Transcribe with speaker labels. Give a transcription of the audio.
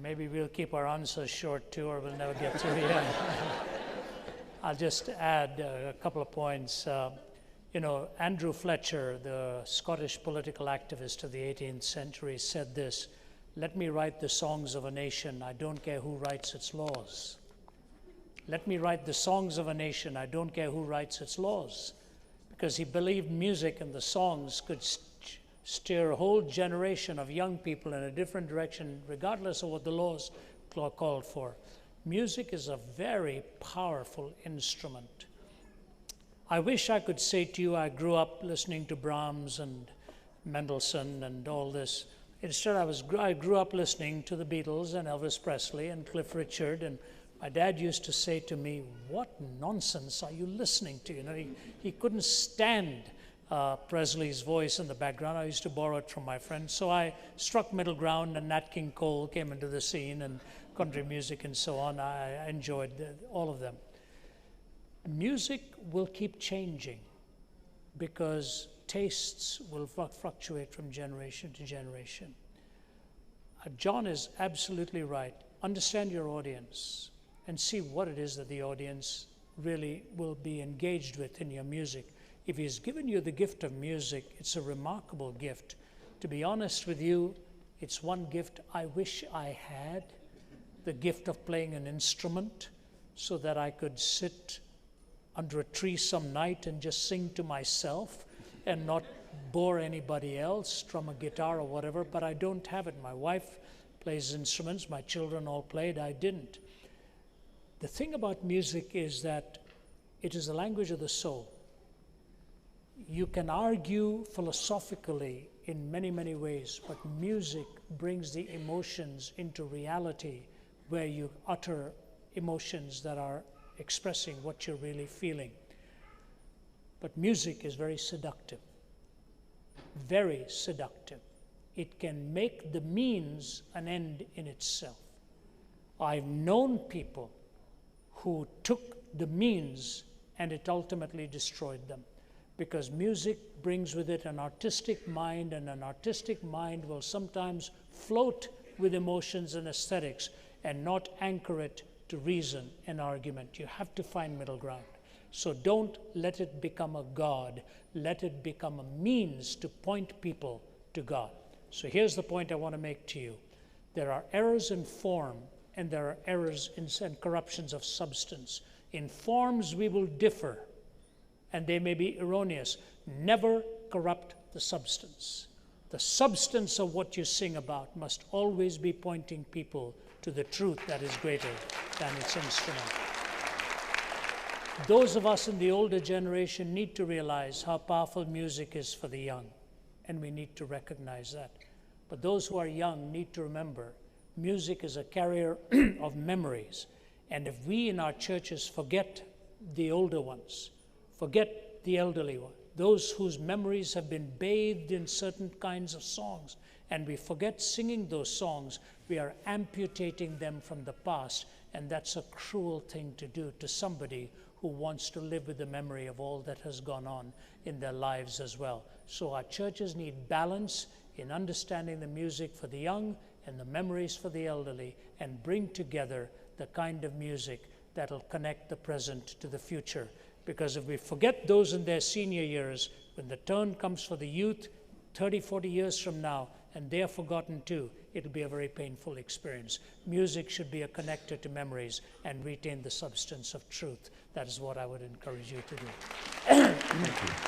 Speaker 1: maybe we'll keep our answers short too, or we'll never get to the end. I'll just add a couple of points. Andrew Fletcher, the Scottish political activist of the 18th century, said this: "Let me write the songs of a nation, I don't care who writes its laws." Let me write the songs of a nation, I don't care who writes its laws. Because he believed music and the songs could steer a whole generation of young people in a different direction, regardless of what the laws called for. Music is a very powerful instrument. I wish I could say to you I grew up listening to Brahms and Mendelssohn and all this. Instead, I grew up listening to the Beatles and Elvis Presley and Cliff Richard, and my dad used to say to me, "What nonsense are you listening to?" He couldn't stand Presley's voice in the background. I used to borrow it from my friends. So I struck middle ground, and Nat King Cole came into the scene, and country music and so on. I enjoyed all of them. Music will keep changing because tastes will fluctuate from generation to generation. John is absolutely right. Understand your audience and see what it is that the audience really will be engaged with in your music. If he's given you the gift of music, it's a remarkable gift. To be honest with you, it's one gift I wish I had, the gift of playing an instrument, so that I could sit under a tree some night and just sing to myself and not bore anybody else, strum a guitar or whatever, but I don't have it. My wife plays instruments, my children all played, I didn't. The thing about music is that it is the language of the soul. You can argue philosophically in many, many ways, but music brings the emotions into reality where you utter emotions that are expressing what you're really feeling. But music is very seductive, very seductive. It can make the means an end in itself. I've known people who took the means and it ultimately destroyed them, because music brings with it an artistic mind, and an artistic mind will sometimes float with emotions and aesthetics and not anchor it to reason and argument. You have to find middle ground. So don't let it become a god. Let it become a means to point people to God. So here's the point I want to make to you. There are errors in form, and there are errors and corruptions of substance. In forms we will differ, and they may be erroneous. Never corrupt the substance. The substance of what you sing about must always be pointing people to the truth that is greater than its instrument. Those of us in the older generation need to realize how powerful music is for the young, and we need to recognize that. But those who are young need to remember music is a carrier of memories, and if we in our churches forget the older ones, forget the elderly ones, those whose memories have been bathed in certain kinds of songs, and we forget singing those songs, we are amputating them from the past, and that's a cruel thing to do to somebody who wants to live with the memory of all that has gone on in their lives as well. So our churches need balance in understanding the music for the young and the memories for the elderly, and bring together the kind of music that will connect the present to the future. Because if we forget those in their senior years, when the turn comes for the youth 30, 40 years from now, and they're forgotten too, it'll be a very painful experience. Music should be a connector to memories and retain the substance of truth. That is what I would encourage you to do.
Speaker 2: Thank you.